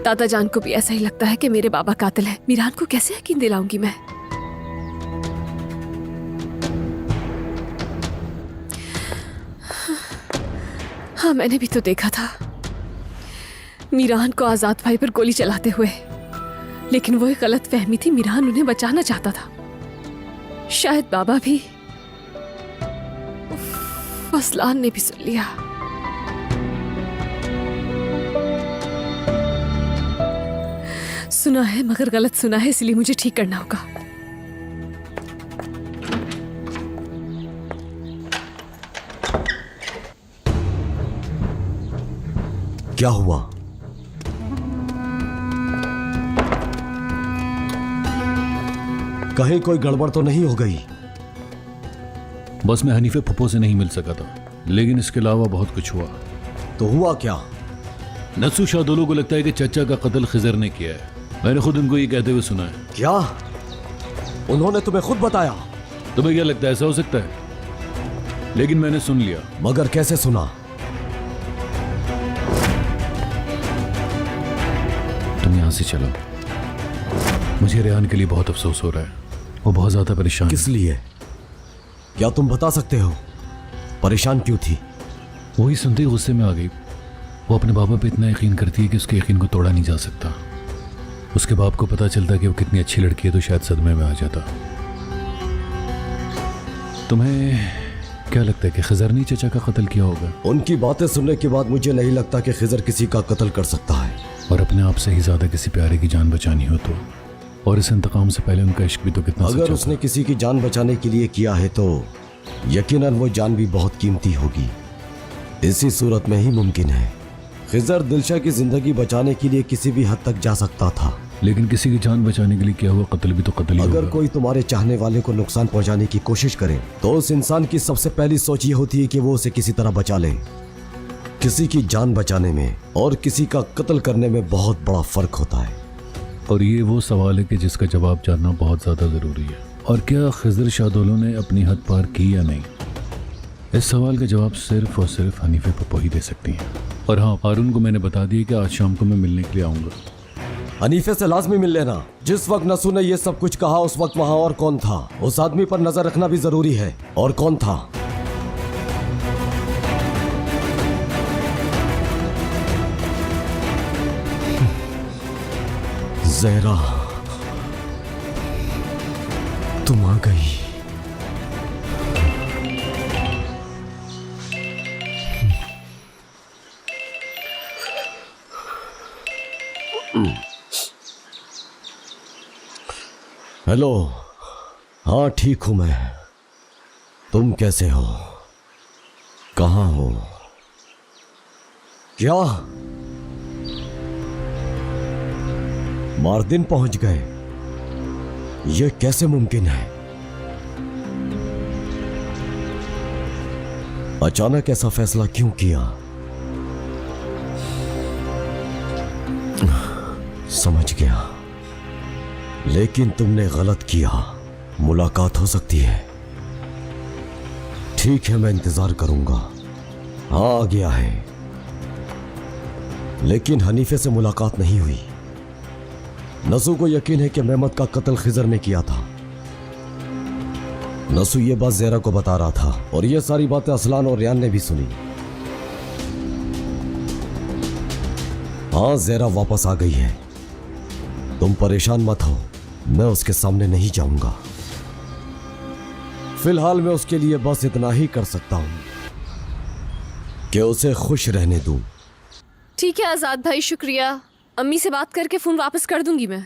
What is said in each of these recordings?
दादा जान को भी ऐसा ही लगता है कि मेरे बाबा कातिल है। मीरान को कैसे यकीन दिलाऊंगी मैं? हाँ, मैंने भी तो देखा था मीरान को आजाद भाई पर गोली चलाते हुए, लेकिन वो एक गलत फहमी थी। मीरान उन्हें बचाना चाहता था। शायद बाबा भी, फसलान ने भी सुन लिया। सुना है मगर गलत सुना है, इसलिए मुझे ठीक करना होगा। क्या हुआ? कहीं कोई गड़बड़ तो नहीं हो गई? बस मैं हनीफे फुप्पो से नहीं मिल सका था, लेकिन इसके अलावा बहुत कुछ हुआ। तो हुआ क्या? नसू शादोलो को लगता है कि चचा का कत्ल खिजर ने किया है। मैंने खुद उनको ये कहते हुए सुना है। क्या? उन्होंने तुम्हें खुद बताया? तुम्हें क्या लगता है ऐसा हो सकता है? लेकिन मैंने सुन लिया। मगर कैसे सुना? तुम यहां से चलो। मुझे रेहान के लिए बहुत अफसोस हो रहा है। वो बहुत ज्यादा परेशान है। किस लिए? क्या तुम बता सकते हो? परेशान क्यों थी? वही सुनते ही गुस्से में आ गई। वो अपने बाबा पे इतना यकीन करती है कि उसके यकीन को तोड़ा नहीं जा सकता। उसके बाप को पता चलता कि वो कितनी अच्छी लड़की है तो शायद सदमे में आ जाता। तुम्हें क्या लगता है कि खिजर ने चचा का कत्ल किया होगा? उनकी बातें सुनने के बाद मुझे नहीं लगता कि खिजर किसी का कत्ल कर सकता है। और अपने आप से ही ज्यादा किसी प्यारे की जान बचानी हो तो। और इस इंतकाम से पहले उनका इश्क भी तो कितना अगर उसने किसी की जान बचाने के लिए किया है तो यकीनन वो जान भी बहुत कीमती होगी। इसी सूरत में ही मुमकिन है खिजर दिलशा की जिंदगी बचाने के लिए किसी भी हद तक जा सकता था। लेकिन किसी की जान बचाने के लिए किया हुआ कत्ल भी तो कत्ल ही अगर होगा। कोई तुम्हारे चाहने वाले को नुकसान पहुंचाने की कोशिश करे तो उस इंसान की सबसे पहली सोच ये होती है कि वो उसे किसी तरह बचा ले। किसी की जान बचाने में और किसी का कत्ल करने में बहुत बड़ा फर्क होता है। और ये वो सवाल है कि जिसका जवाब जानना बहुत ज्यादा जरूरी है। और क्या खिजर शादोलो ने अपनी हद पार की या नहीं, इस सवाल का जवाब सिर्फ और सिर्फ हनीफे फुप्पो ही दे सकती हैं। और हाँ, हारून को मैंने बता दिया कि आज शाम को मैं मिलने के लिए आऊंगा। हनीफे से लाजमी मिल लेना। जिस वक्त नसू ने ये सब कुछ कहा उस वक्त वहां और कौन था? उस आदमी पर नजर रखना भी जरूरी है। और कौन था? ज़हरा, तुम आ गई। हेलो। हाँ ठीक हूं मैं। तुम कैसे हो? कहाँ हो? क्या मारदिन पहुंच गए? ये कैसे मुमकिन है? अचानक ऐसा फैसला क्यों किया? समझ गया, लेकिन तुमने गलत किया। मुलाकात हो सकती है। ठीक है, मैं इंतजार करूंगा। हाँ आ गया है, लेकिन हनीफे से मुलाकात नहीं हुई। नसू को यकीन है कि मेहमद का कत्ल खिजर ने किया था। नसू ये बात ज़हरा को बता रहा था और ये सारी बातें असलान और रियान ने भी सुनी। हाँ ज़हरा वापस आ गई है। तुम परेशान मत हो, मैं उसके सामने नहीं जाऊंगा। फिलहाल मैं उसके लिए बस इतना ही कर सकता हूं कि उसे खुश रहने दूं। ठीक है आजाद भाई, शुक्रिया। अम्मी से बात करके फोन वापस कर दूंगी मैं।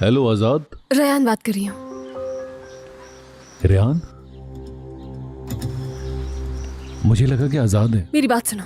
हेलो आजाद। रेहान बात कर रही हूँ। रेहान? मुझे लगा कि आजाद है। मेरी बात सुनो।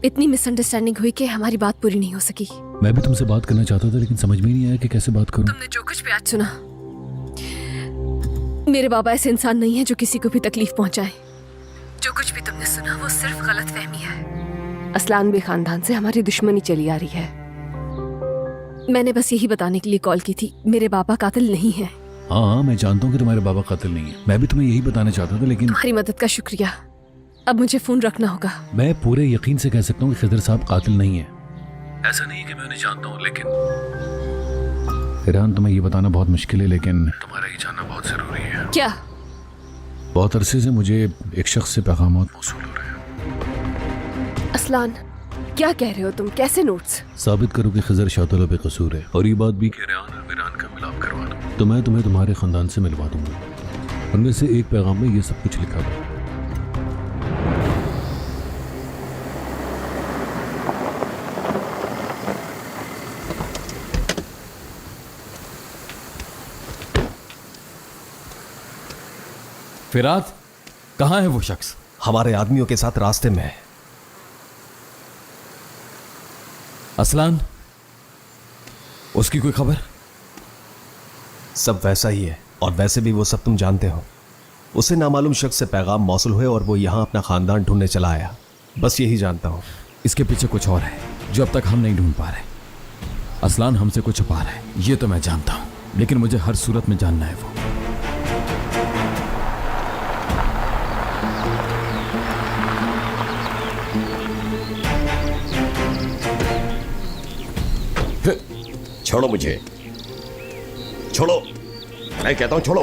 इतनी मिसअंडरस्टैंडिंग हुई कि हमारी बात पूरी नहीं हो सकी। मैं भी तुमसे बात करना चाहता था, लेकिन समझ में नहीं आया कि कैसे बात करूं। तुमने जो कुछ भी आज सुना, मेरे बाबा ऐसे इंसान नहीं है जो किसी को भी तकलीफ पहुंचाए। जो कुछ भी तुमने सुना वो सिर्फ गलतफहमी है। असलान बे खानदान से हमारी दुश्मनी चली आ रही है। मैंने बस यही बताने के लिए कॉल की थी, मेरे बाबा कातिल नहीं है। हाँ, मैं जानता हूँ कि तुम्हारे बाबा कातिल नहीं है। मैं भी तुम्हें यही बताना चाहता था, लेकिन तुम्हारी मदद का शुक्रिया। अब मुझे फोन रखना होगा। मैं पूरे यकीन से कह सकता हूँ कि खिदर साहब कातिल नहीं है। ऐसा नहीं है कि मैं उन्हें जानता हूँ, लेकिन ईरान, तुम्हें ये बताना बहुत मुश्किल है, लेकिन तुम्हारा ये जानना बहुत जरूरी है। क्या? बहुत अरसे से मुझे एक शख्स से पैगामात मौसूल हो रहे हैं। असलान, क्या कह रहे हो तुम? कैसे नोट्स? साबित करो कि खिजर शातुल पे कसूर है, और ये बात भी कि रेहान और मीरान का मिलाप करवा दूं, तो मैं तुम्हें तुम्हारे खानदान से मिलवा दूंगा। उनमें से एक पैगाम में ये सब कुछ लिखा था। फिरात, कहाँ है वो शख्स? हमारे आदमियों के साथ रास्ते में है। असलान, उसकी कोई खबर? सब वैसा ही है, और वैसे भी वो सब तुम जानते हो। उसे नामालूम शख्स से पैगाम मौसूल हुए और वो यहाँ अपना खानदान ढूंढने चला आया। बस यही जानता हूँ। इसके पीछे कुछ और है जो अब तक हम नहीं ढूंढ पा रहे। असलान हमसे कुछ छुपा रहा है, ये तो मैं जानता हूँ, लेकिन मुझे हर सूरत में जानना है वो। छोड़ो मुझे, छोड़ो, मैं कहता हूं छोड़ो।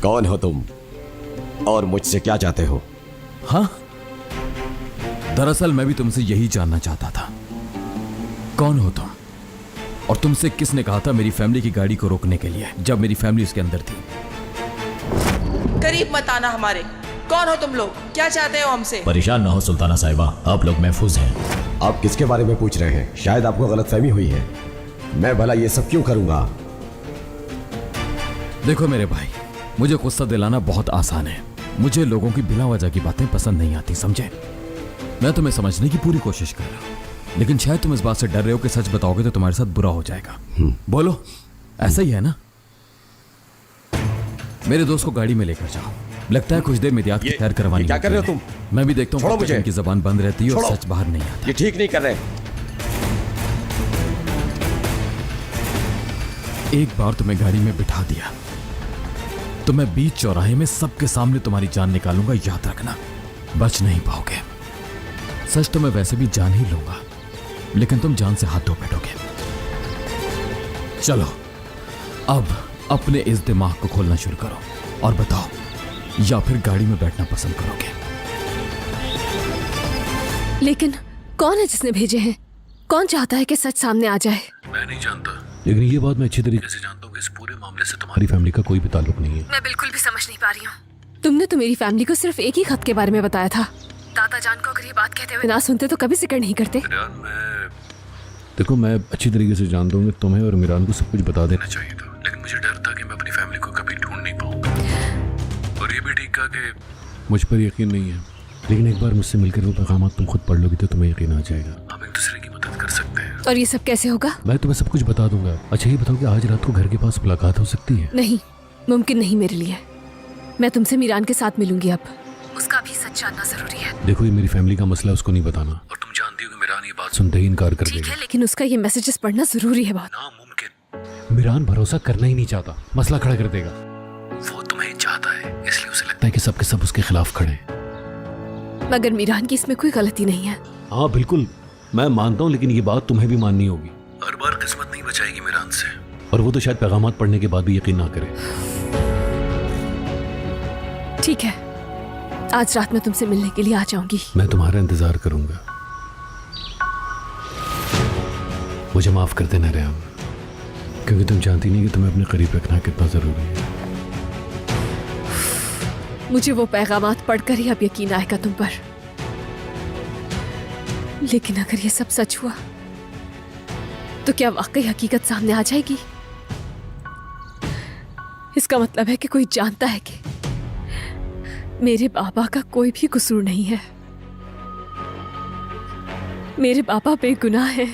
कौन हो तुम और मुझसे क्या चाहते हो? हाँ, दरअसल मैं भी तुमसे यही जानना चाहता था। कौन हो तुम, और तुमसे किसने कहा था मेरी फैमिली की गाड़ी को रोकने के लिए जब मेरी फैमिली उसके अंदर थी? करीब मत आना हमारे। कौन हो तुम लोग? क्या चाहते हो हमसे? परेशान ना हो सुल्ताना साहिबा, आप लोग महफूज हैं। आप किसके बारे में पूछ रहे हैं? शायद आपको गलतफहमी हुई है। मैं भला ये सब क्यों करूंगा? देखो मेरे भाई, मुझे गुस्सा दिलाना बहुत आसान है। मुझे लोगों की बिना वजह की बातें पसंद नहीं आती, समझे? मैं तुम्हें समझने की पूरी कोशिश कर रहा हूं, लेकिन शायद तुम इस बात से डर रहे हो कि सच बताओगे तो तुम्हारे साथ बुरा हो जाएगा। बोलो, ऐसा ही है ना? मेरे दोस्त को गाड़ी में लेकर जाओ। लगता है कुछ देर में याद की खैर करवानी। क्या कर रहे हो तुम? मैं भी देखता हूँ कि इनकी जबान बंद रहती है और छोड़ो। सच बाहर नहीं आता। ये ठीक नहीं कर रहे। एक बार तुम्हें गाड़ी में बिठा दिया तो मैं बीच चौराहे में सबके सामने तुम्हारी जान निकालूंगा, याद रखना। बच नहीं पाओगे। सच तो मैं वैसे भी जान ही लूंगा, लेकिन तुम जान से हाथ धो बैठोगे। चलो अब अपने इस दिमाग को खोलना शुरू करो और बताओ, या फिर गाड़ी में बैठना पसंद करोगे? लेकिन कौन है जिसने भेजे हैं? कौन चाहता है कि सच सामने आ जाए? मैं नहीं जानता, लेकिन ये बात मैं अच्छी तरीके से जानता हूँ कि इस पूरे मामले से तुम्हारी फैमिली का कोई भी ताल्लुक नहीं है। मैं बिल्कुल भी समझ नहीं पा रही हूँ। तुमने तो मेरी फैमिली को सिर्फ एक ही खत के बारे में बताया था। दादा जान को अगर ये बात कहते हुए ना सुनते तो कभी जिक्र नहीं करते। देखो, मैं अच्छी तरीके से जानता हूँ कि तुम्हें और मीरान को सब कुछ बता देना चाहिए था, लेकिन मुझे डर था कि मैं अपनी फैमिली को कभी ढूंढ नहीं पाऊंगा। और ये भी ठीक कहा कि मुझ पर यकीन नहीं है, लेकिन एक बार मुझसे मिलकर वो पैगाम तुम खुद पढ़ लोगी तो तुम्हें यकीन आ जाएगा। हम एक दूसरे की मदद कर सकते हैं। और ये सब कैसे होगा? मैं तुम्हें सब कुछ बता दूंगा। अच्छा ये बताओ कि आज रात को घर के पास मुलाकात हो सकती है? नहीं, मुमकिन नहीं मेरे लिए। मैं तुमसे मीरान के साथ मिलूंगी। अब उसका भी सच जानना जरूरी है। देखो, ये मेरी फैमिली का मसला, उसको नहीं बताना। और तुम जानती हो कि मीरान ये बात सुनते ही इनकार कर ठीक देगा। है, लेकिन उसका ये मैसेजेस पढ़ना जरूरी है बहुत। नामुमकिन। मीरान भरोसा करना ही नहीं चाहता, मसला खड़ा कर देगा। वो तुम्हें चाहता है, इसलिए उसे लगता है कि सबके सब उसके खिलाफ खड़े हैं। मगर मीरान की इसमें कोई गलती नहीं है। हाँ बिल्कुल, मैं मानता हूँ, लेकिन ये बात तुम्हें भी माननी होगी। हर बार किस्मत नहीं बचाएगी मीरान से, और वो तो शायद पैगामात पढ़ने के बाद भी यकीन ना करे। ठीक है, आज रात में तुमसे मिलने के लिए आ जाऊंगी। मैं तुम्हारा इंतजार करूंगा। मुझे माफ कर देना रेहान, क्योंकि तुम जानती नहीं कि तुम्हें अपने करीब रखना कितना जरूरी है। मुझे वो पैगामात पढ़कर ही अब यकीन आएगा तुम पर। लेकिन अगर ये सब सच हुआ तो क्या वाकई हकीकत सामने आ जाएगी? इसका मतलब है कि कोई जानता है कि मेरे बाबा का कोई भी कसूर नहीं है। मेरे बाबा बेगुनाह हैं।